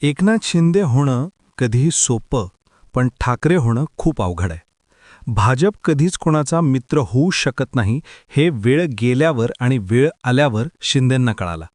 एकनाथ शिंदे होणं कधीही सोपं, पण ठाकरे होणं खूप अवघड आहे. भाजप कधीच कोणाचा मित्र होऊ शकत नाही हे वेळ गेल्यावर आणि वेळ आल्यावर शिंदेंना कळाला.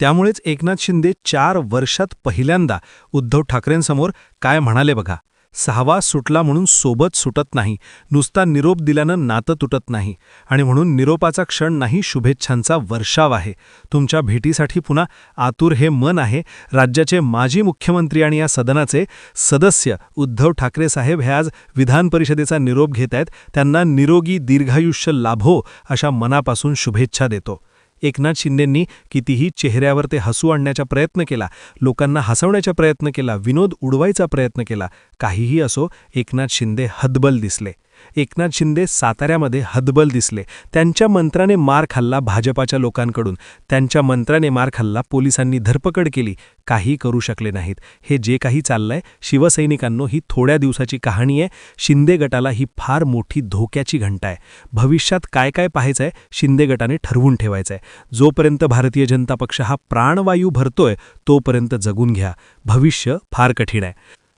त्यामुळेच एकनाथ शिंदे 4 वर्षात पहिल्यांदा उद्धव ठाकरेंसमोर काय म्हणाले बघा. 6वा सुटला म्हणून सोबत सुटत नाही, नुसता निरोप दिल्यानं नातं तुटत नाही, आणि म्हणून निरोपाचा क्षण नाही, शुभेच्छांचा वर्षाव आहे. तुमच्या भेटीसाठी पुन्हा आतुर हे मन आहे. राज्याचे माजी मुख्यमंत्री आणि या सदनाचे सदस्य उद्धव ठाकरे साहेब हे आज विधान परिषदेचा निरोप घेत आहेत. त्यांना निरोगी दीर्घायुष्य लाभो अशा मनापासून शुभेच्छा देतो. एकनाथ शिंदेंनी कितीही चेहऱ्यावर ते हसू आणण्याचा प्रयत्न केला, लोकांना हसवण्याचा प्रयत्न केला, विनोद उडवायचा प्रयत्न केला, काहीही असो, एकनाथ शिंदे हतबल दिसले. एकनाथ शिंदे साताऱ्यामध्ये हतबल दिसले. त्यांच्या मंत्राने मार खाल्ला भाजपाच्या लोकांकडून, त्यांच्या मंत्राने मार खाल्ला, पोलिसांनी धरपकड केली, काही करू शकले नाहीत. हे जे काही चाललंय शिवसैनिकांनो, ही थोड्या दिवसाची कहाणी आहे. शिंदे गटाला ही फार मोठी धोक्याची घंटा आहे. भविष्यात काय काय पाहायचंय शिंदे गटाने ठरवून ठेवायचंय. जोपर्यंत भारतीय जनता पक्ष हा प्राणवायू भरतोय तोपर्यंत जगून घ्या. भविष्य फार कठीण आहे.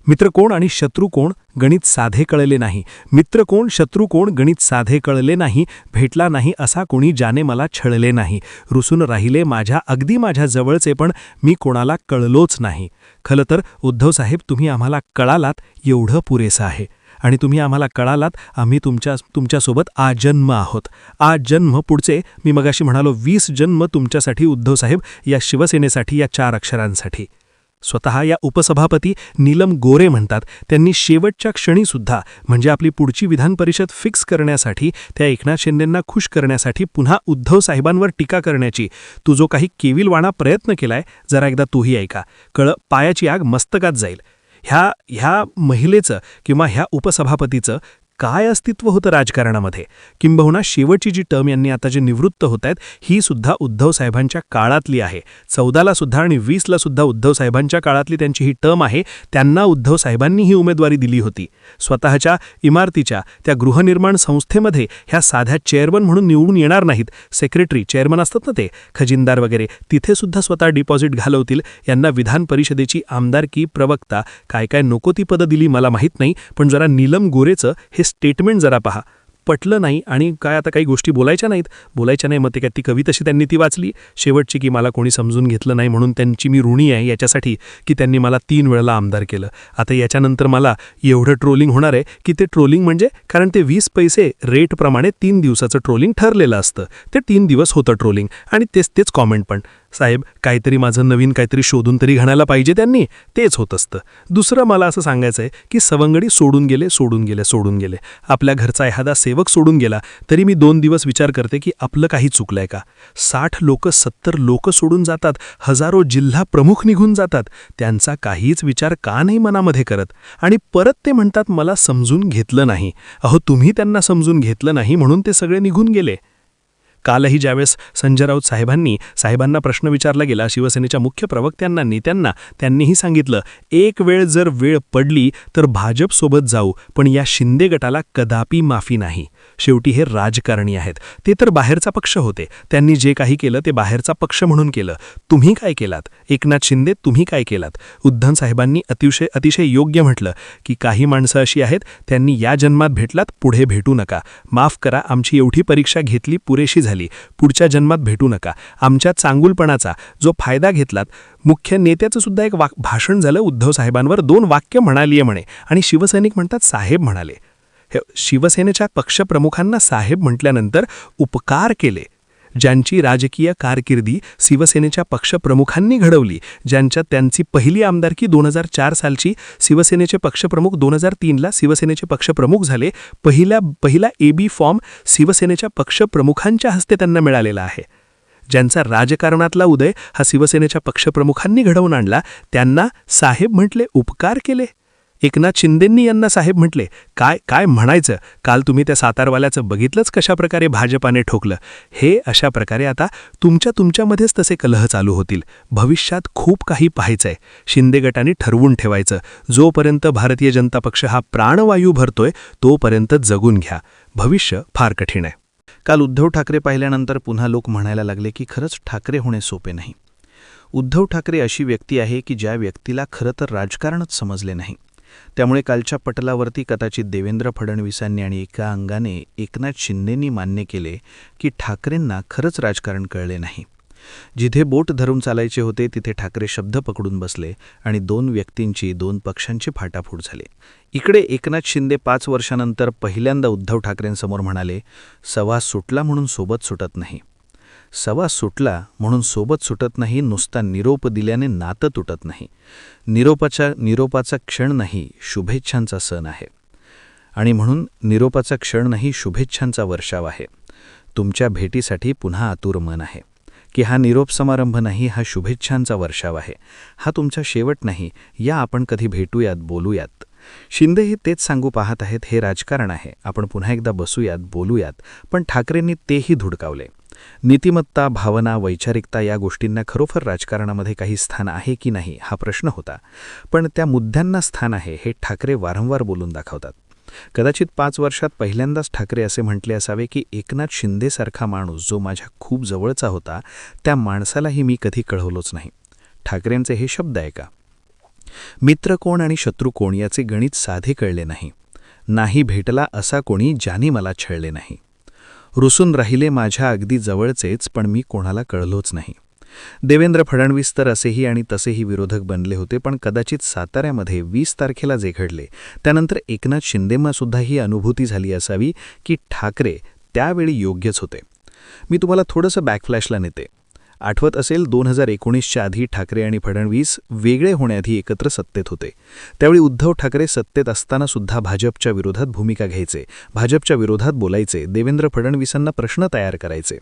मित्र कोण आणि शत्रू कोण गणित साधे कळले नाही. मित्र कोण शत्रू कोण गणित साधे कळले नाही. भेटला नाही असा कोणी ज्याने मला छळले नाही. रुसून राहिले अगदी माझ्या जवळचे, पण मी कोणाला कळलोच नाही. खरं तर उद्धवसाहेब, तुम्ही आम्हाला कळालात एवढं पुरेसं आहे. आणि तुम्ही आम्हाला कळालात, आम्ही तुमच्यासोबत आजन्म आहोत. आजन्म पुढचे मी मगाशी म्हणालो 20 जन्म तुमच्यासाठी उद्धवसाहेब, या शिवसेनेसाठी, या 4 अक्षरांसाठी. स्वतः या उपसभापती नीलम गोरे म्हणतात, त्यांनी शेवटच्या क्षणीसुद्धा, म्हणजे आपली पुढची विधान परिषद फिक्स करण्यासाठी, त्या एकनाथ शिंदेंना खुश करण्यासाठी पुन्हा उद्धव साहेबांवर टीका करण्याची तू जो काही केविलवाणा प्रयत्न केलाय, जरा एकदा तोही ऐका. पायाची आग मस्तकात जाईल. ह्या महिलेचं किंवा ह्या उपसभापतीचं काय अस्तित्व होतं राजकारणामध्ये? किंबहुना शेवटची जी टर्म यांनी आता जे निवृत्त होत आहेत, ही सुद्धा उद्धव साहेबांच्या काळातली आहे. 14ला सुद्धा आणि 20ला सुद्धा उद्धव साहेबांच्या काळातली त्यांची ही टर्म आहे. त्यांना उद्धव साहेबांनी ही उमेदवारी दिली होती. स्वतःच्या इमारतीच्या त्या गृहनिर्माण संस्थेमध्ये ह्या साध्या चेअरमन म्हणून निवडून येणार नाहीत. सेक्रेटरी, चेअरमन असतात ना ते, खजिनदार वगैरे, तिथे सुद्धा स्वतः डिपॉझिट घालवतील. यांना विधान परिषदेची आमदारकी, प्रवक्ता, काय काय नको ती पदं दिली मला माहीत नाही, पण जरा नीलम गोरेचं हे स्टेटमेंट जरा पहा. पटलं नाही आणि काय आता काही गोष्टी बोलायच्या नाही. मग ते काय ती कविताशी त्यांनी ती वाचली शेवटची, की मला कोणी समजून घेतलं नाही म्हणून त्यांची मी ऋणी आहे याच्यासाठी की त्यांनी मला 3 वेळेला आमदार केलं. आता याच्यानंतर मला एवढं ट्रोलिंग होणार आहे की ते ट्रोलिंग म्हणजे, कारण ते 20 पैसे रेटप्रमाणे 3 दिवसाचं ट्रोलिंग ठरलेलं असतं. ते 3 दिवस होतं ट्रोलिंग आणि तेच कॉमेंट पण. साहेब, काहीतरी माझं नवीन काहीतरी शोधून तरी घालायला पाहिजे त्यांनी, तेच होत असतं. दुसरं मला असं सांगायचं आहे की सवंगडी सोडून गेले. आपल्या घरचा एखादा सेवक सोडून गेला तरी मी 2 दिवस विचार करते की आपलं काही चुकलंय का? 60 लोक, 70 लोक सोडून जातात, हजारो जिल्हा प्रमुख निघून जातात, त्यांचा काहीच विचार का नाही मनामध्ये करत? आणि परत ते म्हणतात मला समजून घेतलं नाही. अहो, तुम्ही त्यांना समजून घेतलं नाही म्हणून ते सगळे निघून गेले. कालही ज्यावेळेस संजय राऊत साहेबांना प्रश्न विचारला गेला शिवसेनेच्या मुख्य प्रवक्त्यांना, नेत्यांना, त्यांनीही सांगितलं, एक वेळ जर वेळ पडली तर भाजपसोबत जाऊ, पण या शिंदे गटाला कदापि माफी नाही. शेवटी हे राजकारणी आहेत. ते तर बाहेरचा पक्ष होते. त्यांनी जे काही केलं ते बाहेरचा पक्ष म्हणून केलं. तुम्ही काय केलात? एकनाथ शिंदे, तुम्ही काय केलात? उद्धव साहेबांनी अतिशय योग्य म्हटलं की काही माणसं अशी आहेत, त्यांनी या जन्मात भेटलात, पुढे भेटू नका. माफ करा, आमची एवढी परीक्षा घेतली, पुरेशी झाली, पुढच्या जन्मात भेटू नका. आमच्या चांगुलपणाचा जो फायदा घेतलात. मुख्य नेत्याचं सुद्धा एक भाषण झालं उद्धव साहेबांवर, 2 वाक्य म्हणालीये म्हणे, आणि शिवसैनिक म्हणतात साहेब म्हणाले. शिवसेनेच्या पक्षप्रमुखांना साहेब म्हटल्यानंतर उपकार केले. ज्यांची राजकीय कारकिर्दी शिवसेनेच्या पक्षप्रमुखांनी घडवली, त्यांची पहिली आमदारकी 2004 सालची, शिवसेनेचे पक्षप्रमुख 2003ला शिवसेनेचे पक्षप्रमुख झाले. पहिला AB फॉर्म शिवसेनेच्या पक्षप्रमुखांच्या हस्ते त्यांना मिळालेला आहे. ज्यांचा राजकारणातला उदय हा शिवसेनेच्या पक्षप्रमुखांनी घडवून आणला, त्यांना साहेब म्हटले, उपकार केले. एकनाथ शिंदेंनी यांना साहेब म्हटले. काय म्हणायचं? काल तुम्ही त्या सातारवाल्याचं बघितलंच कशा प्रकारे भाजपाने ठोकलं. हे अशा प्रकारे आता तुमच्यामध्येच तसे कलह चालू होतील. भविष्यात खूप काही पाहायचंय. शिंदे गटाने ठरवून ठेवायचं, जोपर्यंत भारतीय जनता पक्ष हा प्राणवायू भरतोय तोपर्यंत जगून घ्या. भविष्य फार कठीण आहे. काल उद्धव ठाकरे पाहिल्यानंतर पुन्हा लोक म्हणायला लागले की खरंच ठाकरे होणे सोपे नाही. उद्धव ठाकरे अशी व्यक्ती आहे की ज्या व्यक्तीला खरं तर राजकारणच समजले नाही. त्यामुळे कालच्या पटलावरती कदाचित देवेंद्र फडणवीसांनी आणि एका अंगाने एकनाथ शिंदेंनी मान्य केले की ठाकरेंना खरंच राजकारण कळले नाही. जिथे बोट धरून चालायचे होते तिथे ठाकरे शब्द पकडून बसले आणि दोन व्यक्तींची, दोन पक्षांची फाटाफूट झाली. इकडे एकनाथ शिंदे 5 वर्षांनंतर पहिल्यांदा उद्धव ठाकरेंसमोर म्हणाले, "सवास सुटला म्हणून सोबत सुटत नाही. सवास सुटला म्हणून सोबत सुटत नाही, नुसता निरोप दिल्याने नातं तुटत नाही. निरोपाचा क्षण नाही, शुभेच्छांचा सण आहे. आणि म्हणून निरोपाचा क्षण नाही, शुभेच्छांचा वर्षाव आहे. तुमच्या भेटीसाठी पुन्हा आतुर मन आहे. की हा निरोप समारंभ नाही, हा शुभेच्छांचा वर्षाव आहे. हा तुमचा शेवट नाही, या आपण कधी भेटूयात, बोलूयात." शिंदेही तेच सांगू पाहत आहेत, हे राजकारण आहे, आपण पुन्हा एकदा बसूयात, बोलूयात. पण ठाकरेंनी तेही धुडकावले. नीतिमत्ता, भावना, वैचारिकता या गोष्टींना खरोखर राजकारणामध्ये काही स्थान आहे की नाही हा प्रश्न होता. पण त्या मुद्द्यांना स्थान आहे हे ठाकरे वारंवार बोलून दाखवतात. कदाचित 5 वर्षात पहिल्यांदाच ठाकरे असे म्हटले असावे की एकनाथ शिंदेसारखा माणूस जो माझ्या खूप जवळचा होता, त्या माणसालाही मी कधी कळवलोच नाही. ठाकरेंचे हे शब्द आहे का? मित्र कोण आणि शत्रू कोण याचे गणित साधे कळले नाही. नाही भेटला असा कोणी ज्याने मला छळले नाही. रुसून राहिले माझ्या अगदी जवळचेच, पण मी कोणाला कळलोच नाही. देवेंद्र फडणवीस तर असेही आणि तसेही विरोधक बनले होते, पण कदाचित साताऱ्यामध्ये 20 तारखेला जे घडले त्यानंतर एकनाथ शिंदेंनासुद्धा ही अनुभूती झाली असावी की ठाकरे त्यावेळी योग्यच होते. मी तुम्हाला थोडंसं बॅकफ्लॅशला नेते. आठवत असेल 2019च्या आधी ठाकरे आणि फडणवीस वेगळे होण्याआधी एकत्र सत्तेत होते. त्यावेळी उद्धव ठाकरे सत्तेत असतानासुद्धा भाजपच्या विरोधात भूमिका घ्यायचे, भाजपच्या विरोधात बोलायचे, देवेंद्र फडणवीसांना प्रश्न तयार करायचे.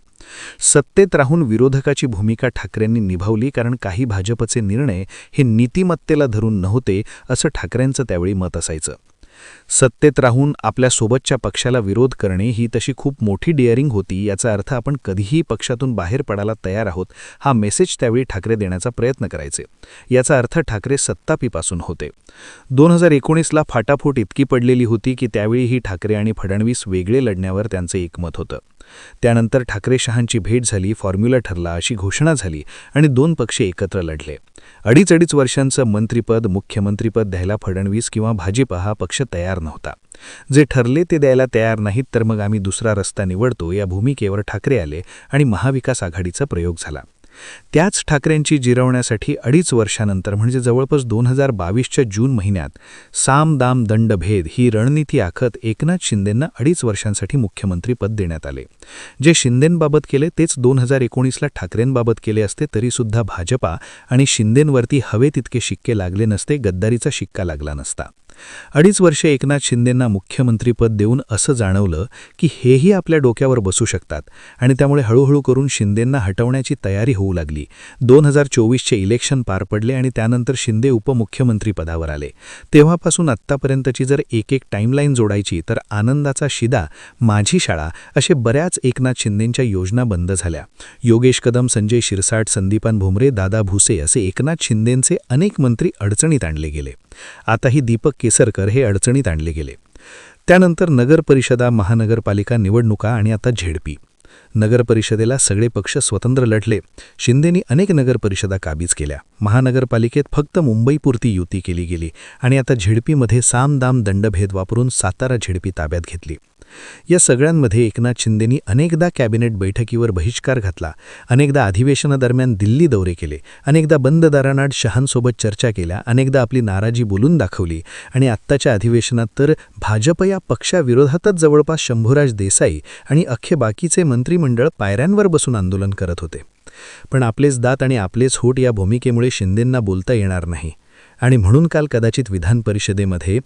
सत्तेत राहून विरोधकाची भूमिका ठाकरेंनी निभावली, कारण काही भाजपचे निर्णय हे नीतिमत्तेला धरून नव्हते असं ठाकरेंचं त्यावेळी मत असायचं. सत्तेत राहून आपल्या सोबतच्या पक्षाला विरोध करणे ही तशी खूप मोठी डेअरिंग होती. याचा अर्थ आपण कधीही पक्षातून बाहेर पडायला तयार आहोत हा मेसेज त्यावेळी ठाकरे देण्याचा प्रयत्न करायचे. याचा अर्थ ठाकरे सत्तापीपासून होते. 2019ला फाटाफूट इतकी पडलेली होती की त्यावेळीही ठाकरे आणि फडणवीस वेगळे लढण्यावर त्यांचं एकमत होतं. त्यानंतर ठाकरे-शहांची भेट झाली, फॉर्म्युला ठरला अशी घोषणा झाली आणि 2 पक्ष एकत्र लढले. अडीच वर्षांचं मंत्रिपद, मुख्यमंत्रीपद द्यायला फडणवीस किंवा भाजप हा पक्ष तयार नव्हता. जे ठरले ते द्यायला तयार नाहीत, तर मग आम्ही दुसरा रस्ता निवडतो या भूमिकेवर ठाकरे आले आणि महाविकास आघाडीचा प्रयोग झाला. त्याच ठाकरेंची जिरवण्यासाठी 2.5 वर्षानंतर म्हणजे जवळपास 2022च्या जून महिन्यात साम दाम दंड भेद ही रणनीती आखत एकनाथ शिंदेंना 2.5 वर्षांसाठी मुख्यमंत्रीपद देण्यात आले. जे शिंदेंबाबत केले तेच 2019ला ठाकरेंबाबत केले असते तरीसुद्धा भाजपा आणि शिंदेंवरती हवे तितके शिक्के लागले नसते, गद्दारीचा शिक्का लागला नसता. 2.5 वर्षे एकनाथ शिंदेंना मुख्यमंत्रीपद देऊन असं जाणवलं की हेही आपल्या डोक्यावर बसू शकतात आणि त्यामुळे हळूहळू करून शिंदेंना हटवण्याची तयारी होऊ लागली. 2024चे इलेक्शन पार पडले आणि त्यानंतर शिंदे उपमुख्यमंत्रीपदावर आले. तेव्हापासून आत्तापर्यंतची जर एक टाईमलाईन जोडायची तर आनंदाचा शिदा, माझी शाळा असे बऱ्याच एकनाथ शिंदेंच्या योजना बंद झाल्या. योगेश कदम, संजय शिरसाट, संदीपान भुमरे, दादा भुसे असे एकनाथ शिंदेंचे अनेक मंत्री अडचणीत आणले गेले. आताही दीपक केसरकर हे अडचणीत आणले गेले. त्यानंतर नगरपरिषदा, महानगरपालिका निवडणुका आणि आता झेडपी. नगरपरिषदेला सगळे पक्ष स्वतंत्र लढले. शिंदेंनी अनेक नगरपरिषदा काबीज केल्या. महानगरपालिकेत फक्त मुंबईपुरती युती केली गेली आणि आता झेडपीमध्ये सामदाम दंडभेद वापरून सातारा झेडपी ताब्यात घेतली. या सगळ्यांमध्ये एकनाथ शिंदेंनी अनेकदा कॅबिनेट बैठकीवर बहिष्कार घातला, अनेकदा अधिवेशनादरम्यान दिल्ली दौरे केले, अनेकदा बंद दाराआड शहांसोबत चर्चा केल्या, अनेकदा आपली नाराजी बोलून दाखवली आणि आत्ताच्या अधिवेशनात तर भाजप या पक्षाविरोधातच जवळपास शंभूराज देसाई आणि अख्खे बाकीचे मंत्रिमंडळ पायऱ्यांवर बसून आंदोलन करत होते. पण आपलेच दात आणि आपलेच होठ या भूमिकेमुळे शिंदेंना बोलता येणार नाही आणि म्हणून काल कदाचित विधान परिषदेमध्ये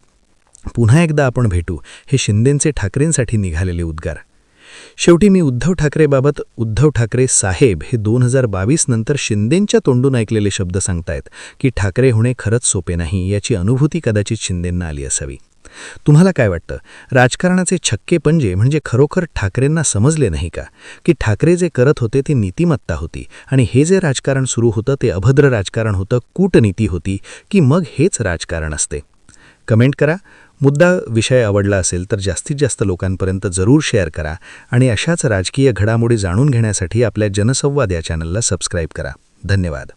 पुन्हा एकदा आपण भेटू हे शिंदेंचे ठाकरेंसाठी निघालेले उद्गार. शेवटी मी उद्धव ठाकरेबाबत उद्धव ठाकरे साहेब हे 2022 नंतर शिंदेंच्या तोंडून ऐकलेले शब्द सांगतायत की ठाकरे होणे खरंच सोपे नाही, याची अनुभूती कदाचित शिंदेंना आली असावी. तुम्हाला काय वाटतं? राजकारणाचे छक्के पंजे म्हणजे खरोखर ठाकरेंना समजले नाही का? की ठाकरे जे करत होते ती नीतिमत्ता होती आणि हे जे राजकारण सुरू होतं ते अभद्र राजकारण होतं, कूटनीती होती, की मग हेच राजकारण असते? कमेंट करा. मुद्दा विषय आवडला असेल तर जास्तीत जास्त लोकांपर्यंत जरूर शेअर करा आणि अशाच राजकीय घडामोडी जाणून घेण्यासाठी आपल्या जनसंवाद या चॅनलला सबस्क्राईब करा. धन्यवाद.